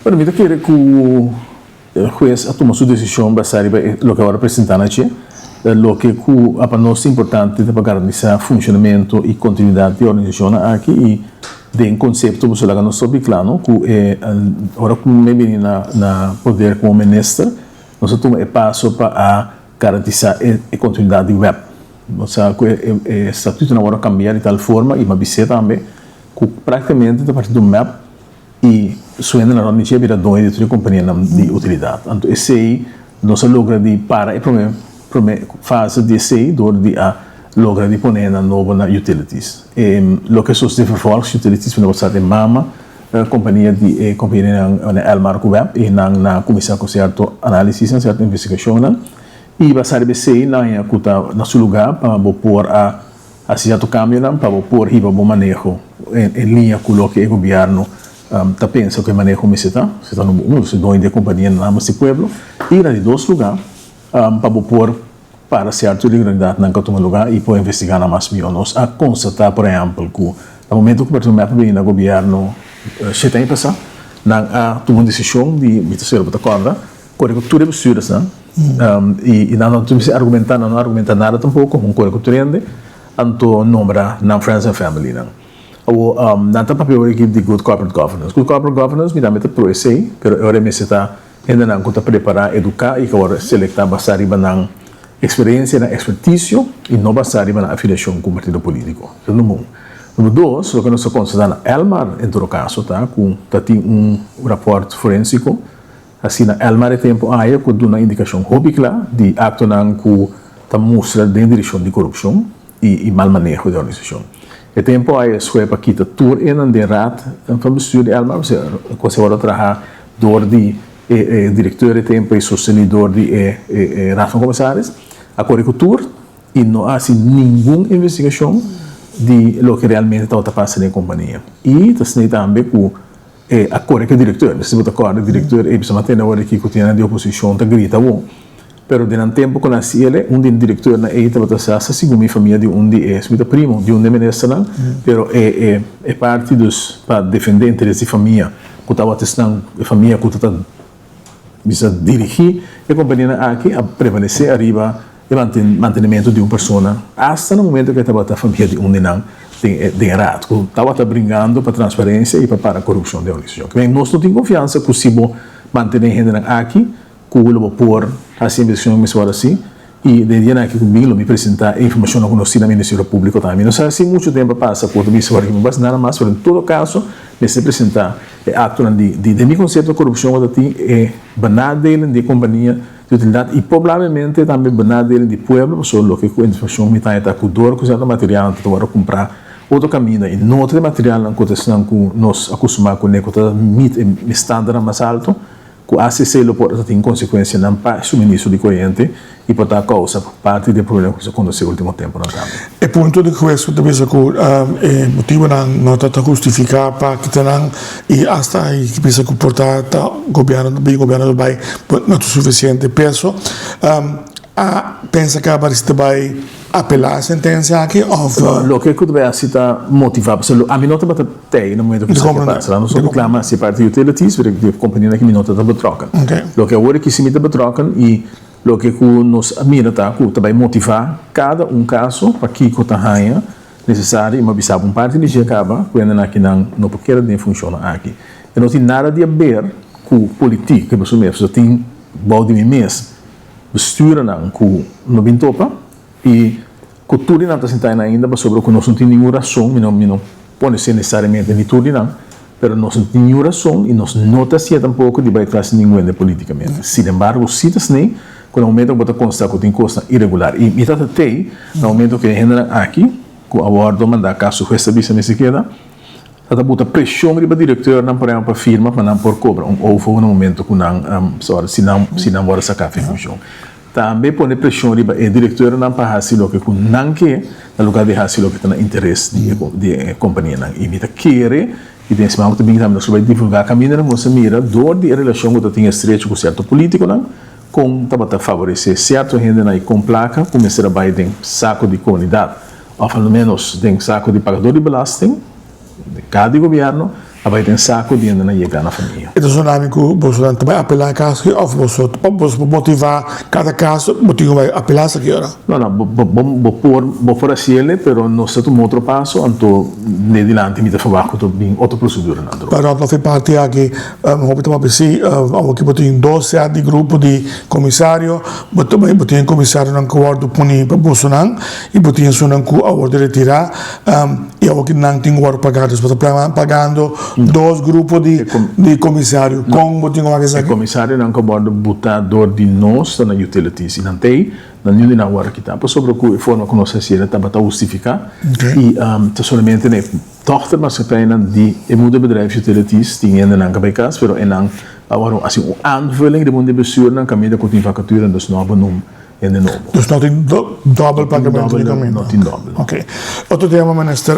Bueno, mira que o juez tomou sua decisão baseada em lo que agora apresentar aqui, lo que para nós é importante para garantir o funcionamento e continuidade da organização aqui e de conceito você lá não soube claro que agora como me vem na poder como ministro nós tomamos passo para garantir a continuidade do web. Nossa que o estatuto não vai cambiar de tal forma e mas também que praticamente a partir do web e suena na noite vira dois de companhia de utilidade. Então esse aí nós logra de para e fase de esse de a logra de poner na nova na utilities. Lo que sos de vervolgens utilities van de de mama companhia de companhia na Elmar Web e na comissão com certo análise e certa investigação e basar BC na kuta na seu lugar para pôr a certo câmbio para pôr riba bom manejo em linha com o que o governo tá pensa que manejo me se está no se dois de companhia na nosso pueblo e na de dois lugares para pôr para certa legalidade não que lugar e para investigar na mais milhões a constatar por exemplo que no momento que o mapa vem no governo se tem passar na tomou decisão de ser para corda corretora de posturas e não argumentar nada tampouco com corretora ainda anto nombra na friends and family não tá papel aqui de good corporate governance me dá meta pro esse pero agora me está ainda não conta preparar educar e agora seletar basar na experiência na expertise e não basar na afiliação com o partido político número dois o que nós consideramos na Elmar em todo caso com tem rapport forensico assim na Elmar tempo aí com uma indicação róbica de acto não que tá mostra de direção de corrupção e mal manejo da organização e tempo aí foi para quitar tour em de rat para o de Elmar você agora trabalhar dor de diretor de tempo e sostenedor de Rafa Comissários a corretor e não há assim nenhuma investigação de lo que realmente está passando na companhia e também com a corretor diretor se você acorda diretor e precisa manter na hora que tinha de oposição tá grita bom pero durante tempo com assim ele diretor na eita está segundo minha família de de primo de de ministro pero é parte dos para defender interesses de família que estava testando a família que está bisa dirigir a companhia aqui a prevalecer arriba o mantenimento de uma pessoa até no momento que estava a família de não tem errado que estava brincando para transparência e para a corrupção da organização que nós não temos confiança que se manter a gente aqui que o por assim investigação assim e de dia que comigo me apresentar a informação que nós temos no Ministério Público também não sei assim muito tempo passa por me saber que não passa nada mais mas em todo caso me se apresentar ato de meu conceito de corrupção que tem é banado de companhia de utilidade e provavelmente também banado de pueblo só o que a informação me está com dor com certo material que tu comprar outro caminho e não outro material não acontecendo com nós acostumar com o que está estándar mais alto que a ACC tem consequência não para suministro de corrente e por tal causa parte do problema que aconteceu no último tempo e ponto de que isso também é motivo não está justificar para que tenham e hasta aí que pensa que portar governo do país não é suficiente peso pensa que a barista vai apelar a sentença aqui ou o que deve citar motivar a mim não tem no momento que se passa não só reclama se parte de utilities porque a companhia que não está troca o que agora que se me troca e o que nos mira que também motivar cada caso para que o tamanho necessário e uma parte de acaba quando aqui não quer nem funciona aqui e não tem nada de a ver com política que você mesmo tem balde de mês besturen não que não vem topa e cultura não está sentando ainda mas sobre o que nós não tem nenhuma razão não pode ser necessariamente nem tudo não mas nós não tem nenhuma razão e nós não está se tampouco de classe nenhuma politicamente sin embargo se está nem quando o momento que consta que tem coisa irregular e me está tem no momento que genera aqui que o abordo manda caso esta visa me se queda está bota pressão para o diretor não para a firma para não por cobra ou foi no momento que não se não bora sacar a função também põe pressão para o diretor não para fazer o que não quer no lugar de fazer o que tem interesse de companhia e me quer e tem esse momento também vai divulgar caminho na moça mira dor de relação que tem estreito com certo político não com para favorecer certo gente aí com placa começar a bater saco de comunidade ou pelo menos tem saco de pagador de belasting de cada governo Abay tem saco dinheiro na chegar na família. Então, o nome que você também apelar caso, ou você motivar cada caso, motivo vai apelar essa que hora. Não, vou por assim ele, pero não se tu outro passo, então de dilante me falar que tu bem outra procedura na droga. Para nós fazer parte aqui, vamos tomar PC, aqui botem 12 de grupo de comissário, botem comissário não acordo puni para Bolsonaro e botem só não acordo retirar, e aqui não tem acordo pagado, você está pagando 2 grupos de comissário, com botem uma coisa O aqui. comissário não acordo botar dor de nós na utilities e não tem, não nem na hora que tá, por sobre a forma que nós fazemos, tá para justificar e somente né dochter mas pena de muda bedrijf utilities tinha ainda não cabe cas, pero não agora assim aanvulling de mundo bestuur não caminho com tem vacature dus não benoem en de novo. Dus not in double pagamento de caminho. Not in double. Ok. Outro tema, minister,